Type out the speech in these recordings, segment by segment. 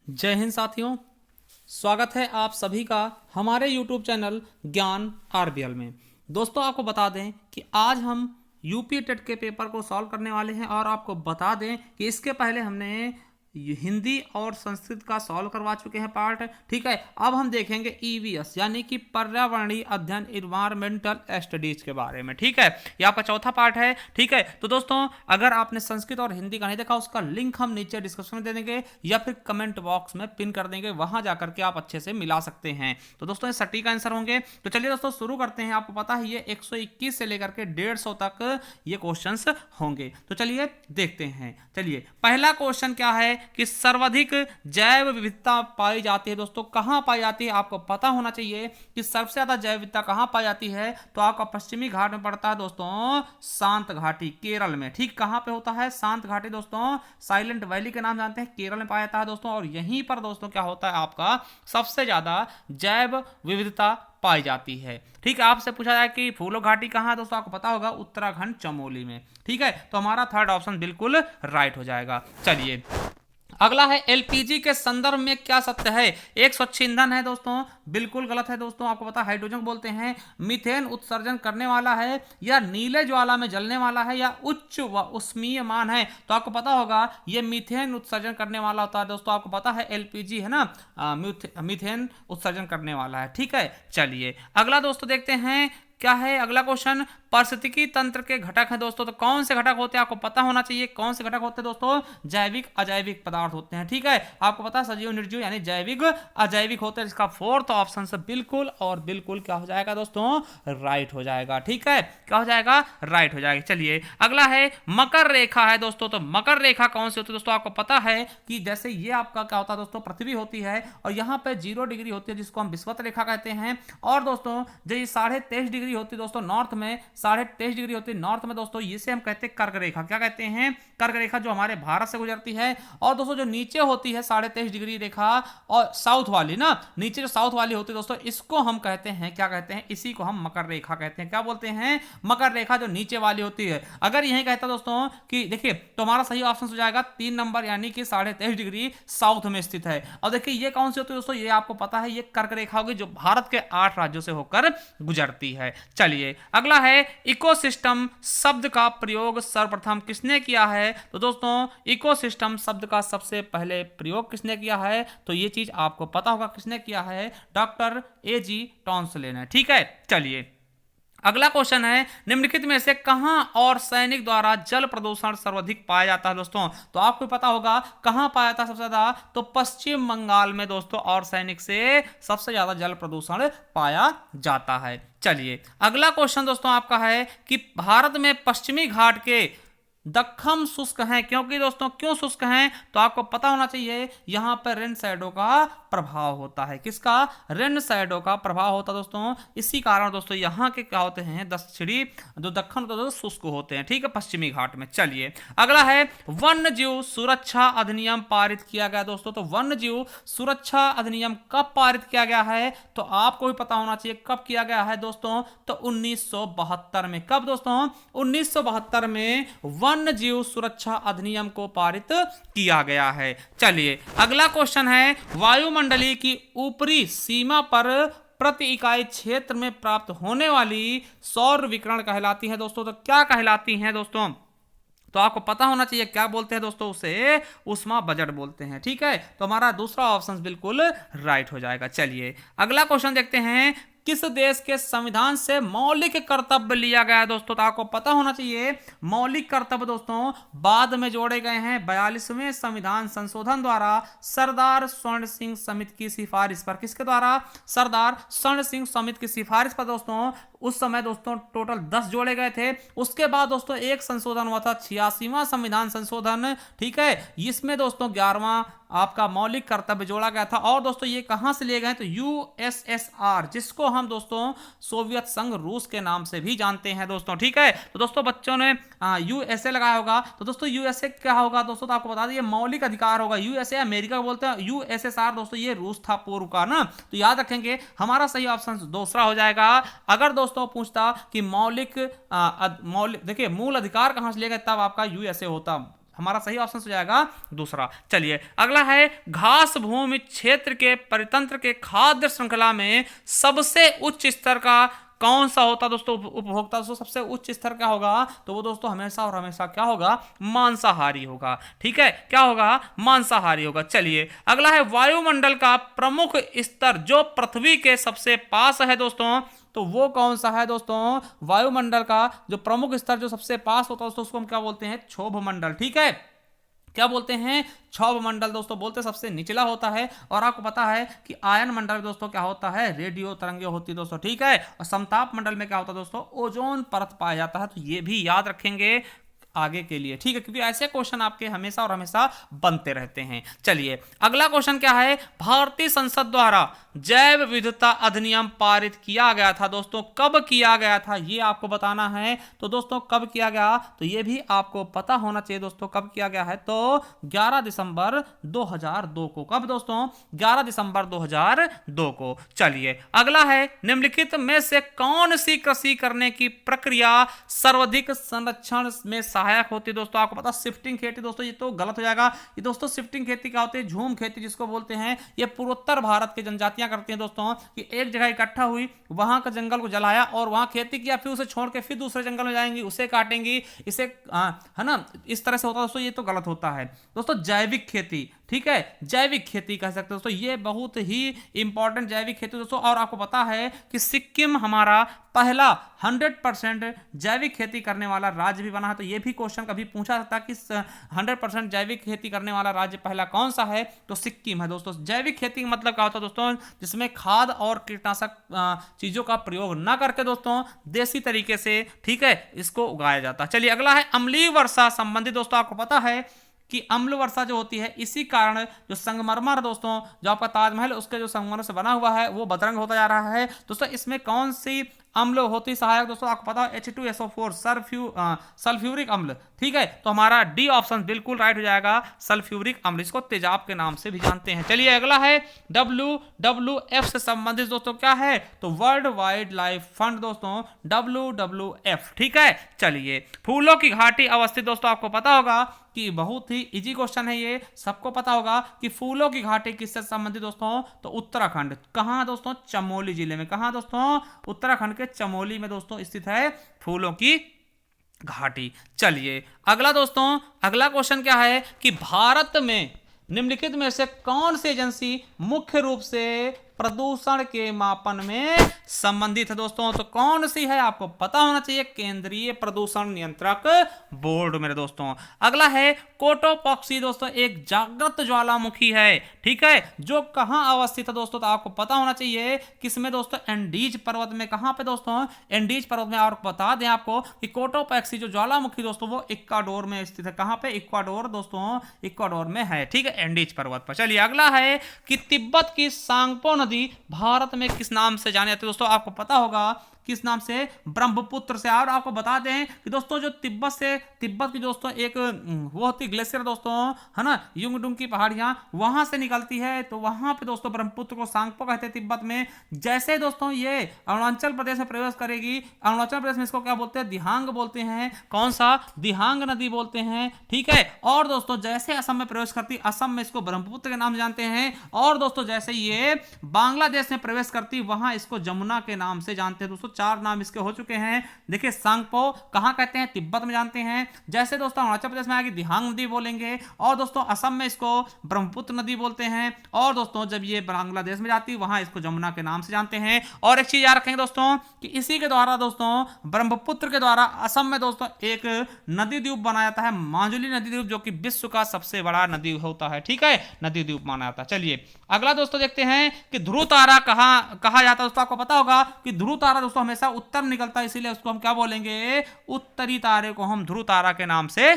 जय हिंद साथियों। स्वागत है आप सभी का हमारे YouTube चैनल ज्ञान आरबीएल में। दोस्तों आपको बता दें कि आज हम यूपी टेट के पेपर को सॉल्व करने वाले हैं और आपको बता दें कि इसके पहले हमने हिंदी और संस्कृत का सॉल्व करवा चुके हैं पार्ट। ठीक है, अब हम देखेंगे ईवीएस यानी कि पर्यावरणीय अध्ययन इन्वायरमेंटल स्टडीज के बारे में। ठीक है, ये आपका चौथा पार्ट है। ठीक है, तो दोस्तों अगर आपने संस्कृत और हिंदी का नहीं देखा उसका लिंक हम नीचे डिस्क्रिप्शन में दे देंगे या फिर कमेंट बॉक्स में पिन कर देंगे, वहां जाकर के आप अच्छे से मिला सकते हैं। तो दोस्तों ये सटीक आंसर होंगे। तो चलिए दोस्तों शुरू करते हैं। आपको पता है ये 121 से लेकर के 150 तक ये क्वेश्चंस होंगे। तो चलिए देखते हैं। चलिए पहला क्वेश्चन क्या है कि सर्वाधिक जैव विविधता पाई जाती है। दोस्तों कहां पाई जाती है आपको पता होना चाहिए कि सबसे ज्यादा जैव विविधता कहां पाई जाती है। तो आपका पश्चिमी घाट में पड़ता है दोस्तों, शांत घाटी केरल में। ठीक, कहां पे होता है? शांत घाटी दोस्तों, साइलेंट वैली के नाम जानते हैं, केरल में पाया जाता है दोस्तों। और यहीं पर दोस्तों क्या होता है, आपका सबसे ज्यादा जैव विविधता पाई जाती है। ठीक है, आपसे पूछा जाए कि फूलो घाटी कहां है दोस्तों, आपको पता होगा उत्तराखंड चमोली में। ठीक है, तो हमारा थर्ड ऑप्शन बिल्कुल राइट हो जाएगा। चलिए अगला है एलपीजी के संदर्भ में क्या सत्य है। एक स्वच्छ ईंधन है दोस्तों, बिल्कुल गलत है दोस्तों। आपको पता हाइड्रोजन बोलते हैं। मीथेन उत्सर्जन करने वाला है या नीले ज्वाला में जलने वाला है या उच्च व उष्मीय मान है। तो आपको पता होगा ये मीथेन उत्सर्जन करने वाला होता है दोस्तों। आपको पता है एलपीजी है ना, मीथेन उत्सर्जन करने वाला है। ठीक है, चलिए अगला दोस्तों देखते हैं क्या है। अगला क्वेश्चन पारिस्थितिकी तंत्र के घटक है दोस्तों। तो कौन से घटक होते हैं आपको पता होना चाहिए। कौन से घटक होते हैं दोस्तों? जैविक अजैविक पदार्थ होते हैं। ठीक है, आपको पता है सजीव निर्जीव यानी जैविक अजैविक होते हैं। इसका फोर्थ ऑप्शन से बिल्कुल और बिल्कुल क्या हो जाएगा दोस्तों, राइट हो जाएगा। ठीक है, क्या हो जाएगा, राइट हो जाएगा। चलिए अगला है मकर रेखा है दोस्तों। तो मकर रेखा कौन सी होती है दोस्तों? आपको पता है कि जैसे ये आपका क्या होता है दोस्तों, पृथ्वी होती है और यहाँ पे 0 डिग्री होती है जिसको हम विषुवत रेखा कहते हैं। और दोस्तों जो ये 23.5 डिग्री होती है दोस्तों नॉर्थ में, 23.5 डिग्री होती है नॉर्थ में दोस्तों, इसे हम कहते हैं कर्क रेखा। क्या कहते हैं? कर्क रेखा, जो हमारे भारत से गुजरती है। और दोस्तों जो नीचे होती है 23.5 डिग्री रेखा और साउथ वाली ना, नीचे जो साउथ वाली होती है दोस्तों, इसको हम कहते हैं, क्या कहते हैं, इसी को हम मकर रेखा कहते हैं। क्या बोलते हैं? मकर रेखा, जो नीचे वाली होती है। अगर यही कहता दोस्तों कि देखिए, तो हमारा सही ऑप्शन हो जाएगा 3 नंबर, यानी कि 23.5 डिग्री साउथ में स्थित है। और देखिए ये कौन सी होती है दोस्तों, ये आपको पता है, ये कर्क रेखा होगी जो भारत के 8 राज्यों से होकर गुजरती है। चलिए अगला है इकोसिस्टम शब्द का प्रयोग सर्वप्रथम किसने किया है। तो दोस्तों इकोसिस्टम शब्द का सबसे पहले प्रयोग किसने किया है? तो ये चीज आपको पता होगा किसने किया है, डॉक्टर एजी टॉन्सले ने। ठीक है, चलिए अगला क्वेश्चन है निम्नलिखित में से कहां और सैनिक द्वारा जल प्रदूषण सर्वाधिक पाया जाता है दोस्तों। तो आपको पता होगा कहां पाया जाता है सबसे ज्यादा, तो पश्चिम बंगाल में दोस्तों और सैनिक से सबसे ज्यादा जल प्रदूषण पाया जाता है। चलिए अगला क्वेश्चन दोस्तों आपका है कि भारत में पश्चिमी घाट के दक्कन शुष्क हैं, क्योंकि दोस्तों क्यों शुष्क हैं? तो आपको पता होना चाहिए यहां पर रेन शैडो का प्रभाव होता है। किसका? रेन शैडो का प्रभाव होता है दोस्तों। इसी कारण दोस्तों यहां के क्या होते हैं, दक्षिणी जो दक्कन होते हैं शुष्क होते हैं। ठीक है, पश्चिमी घाट में। चलिए अगला है वन्य जीव सुरक्षा अधिनियम पारित किया गया दोस्तों। तो वन्य जीव सुरक्षा अधिनियम कब पारित किया गया है? तो आपको भी पता होना चाहिए कब किया गया है दोस्तों। तो 1972 में। कब दोस्तों? 1972 में वन्य जीव सुरक्षा अधिनियम को पारित किया गया है। चलिए अगला क्वेश्चन है वायुमंडलीय की ऊपरी सीमा पर प्रति इकाई क्षेत्र में प्राप्त होने वाली सौर विकिरण कहलाती है दोस्तों। तो क्या कहलाती हैं दोस्तों? तो आपको पता होना चाहिए क्या बोलते हैं दोस्तों, उसे उष्मा बजट बोलते हैं। ठीक है, तो हमारा दूसरा ऑप्शन बिल्कुल राइट हो जाएगा। चलिए अगला क्वेश्चन देखते हैं किस देश के संविधान से मौलिक कर्तव्य लिया गया है दोस्तों। तो आपको पता होना चाहिए मौलिक कर्तव्य दोस्तों बाद में जोड़े गए हैं 42वें संविधान संशोधन द्वारा सरदार स्वर्ण सिंह समिति की सिफारिश पर। किसके द्वारा? सरदार स्वर्ण सिंह समिति की सिफारिश पर दोस्तों। उस समय दोस्तों टोटल 10 जोड़े गए थे। उसके बाद दोस्तों एक संशोधन हुआ था 86वां संविधान संशोधन। ठीक है, इसमें दोस्तों 11वां आपका मौलिक कर्तव्य जोड़ा गया था। और दोस्तों ये कहां से लिए गए? तो यूएसएसआर, जिसको हम दोस्तों सोवियत संघ रूस के नाम से भी जानते हैं दोस्तों। ठीक है, तो दोस्तों बच्चों ने यूएसए लगाया होगा। तो दोस्तों यूएसए क्या होगा दोस्तों? तो आपको बता दें मौलिक अधिकार होगा। यूएसए अमेरिका बोलते हैं, यूएसएसआर दोस्तों ये रूस था पूर्व का ना। तो याद रखेंगे हमारा सही ऑप्शन दूसरा हो जाएगा। अगर दोस्तों पूछता कि मौलिक देखिए मूल अधिकार कहां से लिए गए, तब आपका यूएसए होता। हमारा सही ऑप्शन हो जाएगा दूसरा। चलिए अगला है, घास भूमि क्षेत्र के परितंत्र के खाद्य श्रृंखला में सबसे उच्च स्तर का कौन सा होता दोस्तों उपभोक्ता? दोस्तों सबसे उच्च स्तर क्या होगा? तो वो दोस्तों हमेशा और हमेशा क्या होगा? मांसाहारी होगा। ठीक है, क्या होगा? मांसाहारी होगा। चलिए अगला है, वायुमंडल का प्रमुख स्तर जो पृथ्वी के सबसे पास है दोस्तों, तो वो कौन सा है दोस्तों? वायुमंडल का जो प्रमुख स्तर जो सबसे पास होता है दोस्तों, उसको हम क्या बोलते हैं? क्षोभ मंडल। ठीक है, क्या बोलते हैं? क्षोभ मंडल दोस्तों बोलते सबसे निचला होता है। और आपको पता है कि आयन मंडल दोस्तों क्या होता है? रेडियो तरंगे होती है दोस्तों। ठीक है, और समताप मंडल में क्या होता है दोस्तों? ओजोन परत पाया जाता है। तो ये भी याद रखेंगे आगे के लिए। ठीक है, क्योंकि ऐसे क्वेश्चन आपके हमेशा और हमेशा बनते रहते हैं। चलिए अगला क्वेश्चन क्या है, भारतीय संसद द्वारा जैव विविधता अधिनियम पारित किया गया था दोस्तों, कब किया गया था ये आपको बताना है। तो दोस्तों कब किया गया, तो ये भी आपको पता होना चाहिए दोस्तों। कब किया गया है, तो 11 दिसंबर 2002 को। कब दोस्तों? 11 दिसंबर 2002 को। चलिए अगला है, निम्नलिखित में से कौन सी कृषि करने की प्रक्रिया सर्वाधिक संरक्षण में सहायक होती है दोस्तों? आपको पता शिफ्टिंग खेती दोस्तों, ये तो गलत हो जाएगा। ये दोस्तों शिफ्टिंग खेती क्या होती है? झूम खेती जिसको बोलते हैं। ये पूर्वोत्तर भारत की जनजातियां करती हैं दोस्तों, कि एक जगह इकट्ठा हुई, वहां का जंगल को जलाया और वहां खेती किया, फिर उसे छोड़ के फिर दूसरे जंगल में जाएंगी, उसे काटेंगी, इसे है ना, इस तरह से होता है दोस्तों। ये तो गलत होता है दोस्तों। जैविक खेती, ठीक है, जैविक खेती कह सकते हैं दोस्तों, ये बहुत ही इंपॉर्टेंट जैविक खेती दोस्तों। और आपको पता है कि सिक्किम हमारा पहला 100% जैविक खेती करने वाला राज्य भी बना है। तो ये भी क्वेश्चन कभी पूछा सकता कि 100% जैविक खेती करने वाला राज्य पहला कौन सा है, तो सिक्किम है दोस्तों। जैविक खेती का मतलब क्या होता है दोस्तों? जिसमें खाद और कीटनाशक चीजों का प्रयोग ना करके दोस्तों देसी तरीके से, ठीक है, इसको उगाया जाता है। चलिए अगला है, अम्लीय वर्षा संबंधी दोस्तों आपको पता है कि अम्ल वर्षा जो होती है, इसी कारण जो संगमरमर दोस्तों, जो आपका ताजमहल उसके जो संगमरमर से बना हुआ है वो बदरंग होता जा रहा है दोस्तों। इसमें कौन सी अम्ल होती सहायक दोस्तों? आपको पता है H2SO4 सल्फ्यूरिक अम्ल। ठीक है, तो हमारा डी ऑप्शन बिल्कुल राइट हो जाएगा, सल्फ्यूरिक अम्ल। इसको तेजाब के नाम से भी जानते हैं। चलिए अगला है, WWF से संबंधित दोस्तों क्या है, तो वर्ल्ड वाइल्ड लाइफ फंड दोस्तों, WWF। ठीक है, चलिए फूलों की घाटी अवस्थित दोस्तों, आपको पता होगा कि बहुत ही इजी क्वेश्चन है ये, सबको पता होगा कि फूलों की घाटी किससे संबंधित दोस्तों? तो उत्तराखंड। कहां दोस्तों? चमोली जिले में। कहां दोस्तों? उत्तराखंड के चमोली में दोस्तों स्थित है फूलों की घाटी। चलिए अगला दोस्तों, अगला क्वेश्चन क्या है कि भारत में निम्नलिखित में से कौन सी एजेंसी मुख्य रूप से प्रदूषण के मापन में संबंधित है दोस्तों? तो कौन सी है आपको पता होना चाहिए, केंद्रीय प्रदूषण नियंत्रक बोर्ड मेरे दोस्तों। अगला है, कोटोपॉक्सी दोस्तों एक जागृत ज्वालामुखी है। ठीक है, जो कहां अवस्थित है दोस्तों? तो आपको पता होना चाहिए किसमें दोस्तों? एंडीज पर्वत में। कहां पे दोस्तों? एंडीज पर्वत में। और बता दें आपको कि कोटोपॉक्सी जो ज्वालामुखी दोस्तों वो इक्वाडोर में स्थित है। कहां पे? इक्वाडोर दोस्तों, इक्वाडोर में है। ठीक है, एंडीज पर्वत पर। चलिए अगला है कि तिब्बत की सांगपो नदी भारत में किस नाम से जानी जाती है दोस्तों? आपको पता होगा किस नाम से? ब्रह्मपुत्र से। और आपको बता दें कि दोस्तों जो तिब्बत की दोस्तों एक वो होती ग्लेशियर दोस्तों, है ना, युंगडुंग की पहाड़ियां वहां से निकलती है, तो वहां पे दोस्तों ब्रह्मपुत्र को सांगपो कहते हैं तिब्बत में। जैसे दोस्तों ये अरुणाचल प्रदेश में प्रवेश करेगी, अरुणाचल प्रदेश में इसको क्या बोलते हैं? दिहांग बोलते हैं। कौन सा? दिहांग नदी बोलते हैं। ठीक है, और दोस्तों जैसे असम में प्रवेश करती, असम में इसको ब्रह्मपुत्र के नाम से जानते हैं। और दोस्तों जैसे ये बांग्लादेश में प्रवेश करती, वहां इसको जमुना के नाम से जानते हैं दोस्तों। 4 नाम इसके हो चुके हैं। देखिए सांगपो कहां कहते हैं? तिब्बत में जानते हैं। जैसे दोस्तों अरुणाचल प्रदेश में आएगी दिहांग नदी बोलेंगे, और दोस्तों असम में इसको ब्रह्मपुत्र नदी बोलते हैं। और दोस्तों जब ये बांग्लादेश में जाती है वहां इसको जमुना के नाम से जानते हैं। और एक चीज याद रखेंगे दोस्तों कि इसी के द्वारा दोस्तों ब्रह्मपुत्र के द्वारा असम में दोस्तों एक नदी द्वीप बनाया जाता है, माजुली नदी द्वीप, जो कि विश्व का सबसे बड़ा नदी होता है। ठीक है, नदी द्वीप माना जाता है। चलिए अगला दोस्तों देखते हैं कि ध्रुव तारा कहा जाता है दोस्तों। आपको पता होगा कि ध्रुव तारा दोस्तों हमेशा उत्तर निकलता है, इसीलिए उसको हम क्या बोलेंगे? उत्तरी तारे को हम ध्रुव तारा के नाम से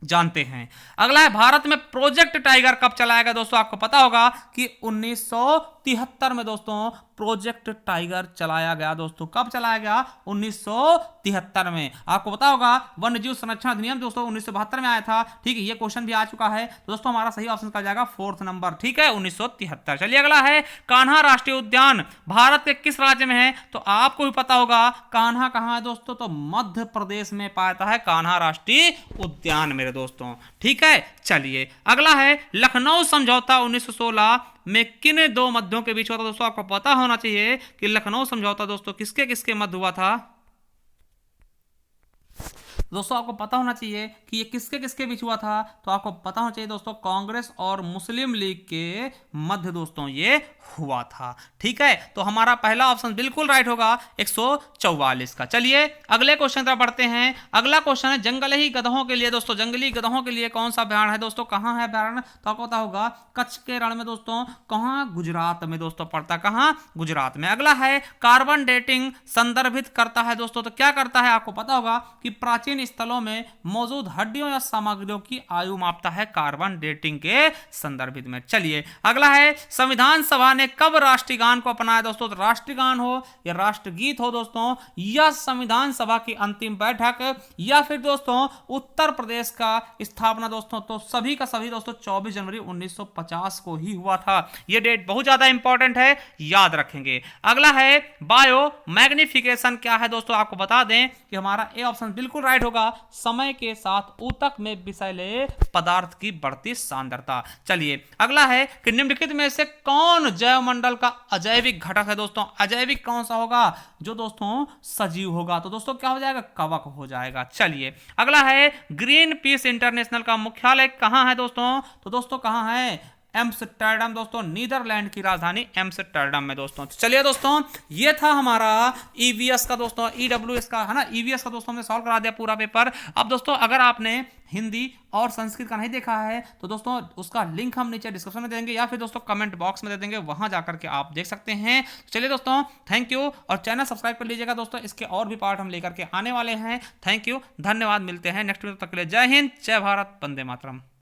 जानते हैं। अगला है, भारत में प्रोजेक्ट टाइगर कब चलाया गया दोस्तों? आपको पता होगा कि 1953 1973 में दोस्तों प्रोजेक्ट टाइगर चलाया गया दोस्तों। कब चलाया गया? 1973 में। आपको पता होगा वन्य जीव संरक्षण अधिनियम दोस्तों 1972 में आया था। ठीक है, ये क्वेश्चन भी आ चुका है। तो दोस्तों हमारा सही ऑप्शन का जाएगा 4th नंबर। ठीक है, 1973। चलिए अगला है कान्हा राष्ट्रीय उद्यान भारत के किस राज्य में है? तो आपको भी पता होगा कान्हा कहां है दोस्तों, तो मध्य प्रदेश में पाया जाता है कान्हा राष्ट्रीय उद्यान मेरे दोस्तों। ठीक है, चलिए अगला है लखनऊ समझौता 1916 में किन दो मध्यों के बीच हुआ था? दोस्तों आपको पता होना चाहिए कि लखनऊ समझौता दोस्तों किसके किसके मध्य हुआ था। दोस्तों आपको पता होना चाहिए कि ये किसके किसके बीच हुआ था। तो आपको पता होना चाहिए दोस्तों कांग्रेस और मुस्लिम लीग के मध्य दोस्तों ये हुआ था। ठीक है, तो हमारा पहला ऑप्शन बिल्कुल राइट होगा 144 का। चलिए अगले क्वेश्चन तरफ बढ़ते हैं। अगला क्वेश्चन है जंगली गधों के लिए दोस्तों, जंगली गधों के लिए कौन सा अभ्यारण्य है दोस्तों? कहां है अभ्यारण्य? तो आपको पता होगा कच्छ के रण में दोस्तों। कहां? गुजरात में दोस्तों पड़ता। कहां? गुजरात में। अगला है कार्बन डेटिंग संदर्भित करता है दोस्तों। तो क्या करता है? आपको पता होगा कि प्राचीन स्थलों में मौजूद हड्डियों या सामग्रियों की आयु मापता है कार्बन डेटिंग के संदर्भित में। चलिए अगला है संविधान सभा ने कब राष्ट्रीय गान को अपनाया दोस्तों? तो राष्ट्रीय गान हो या राष्ट्रगीत हो दोस्तों, या संविधान सभा की अंतिम बैठक, या फिर दोस्तों उत्तर प्रदेश का स्थापना दोस्तों, तो सभी का सभी दोस्तों 24 जनवरी 1950 को ही हुआ था। यह डेट बहुत ज्यादा इंपॉर्टेंट है, याद रखेंगे। अगला है बायो मैग्निफिकेशन क्या है दोस्तों? आपको बता दें कि हमारा ए ऑप्शन बिल्कुल राइट होगा, समय के साथ ऊतक में विषैले पदार्थ की बढ़ती सांद्रता। चलिए अगला है कि निम्नलिखित में से कौन जैव मंडल का अजैविक घटक है दोस्तों? अजैविक कौन सा होगा? जो दोस्तों सजीव होगा। तो दोस्तों क्या हो जाएगा? कवक हो जाएगा। चलिए अगला है ग्रीन पीस इंटरनेशनल का मुख्यालय कहां है दोस्तों? तो दोस्तों कहां है? एम्स्टर्डम दोस्तों, नीदरलैंड की राजधानी एम्स्टर्डम में दोस्तों। चलिए दोस्तों ये था हमारा ईवीएस का दोस्तों, ईडब्ल्यूएस का है ना, ईवीएस का दोस्तों हमने सॉल्व करा दिया पूरा पेपर। अब दोस्तों अगर आपने हिंदी और संस्कृत का नहीं देखा है तो दोस्तों उसका लिंक हम नीचे डिस्क्रिप्शन में देंगे या फिर दोस्तों कमेंट बॉक्स में दे देंगे, वहां जाकर के आप देख सकते हैं। चलिए दोस्तों थैंक यू, और चैनल सब्सक्राइब कर लीजिएगा दोस्तों, इसके और भी पार्ट हम लेकर के आने वाले हैं। थैंक यू, धन्यवाद, मिलते हैं नेक्स्ट वीडियो तक के लिए। जय हिंद, जय भारत, वंदे मातरम।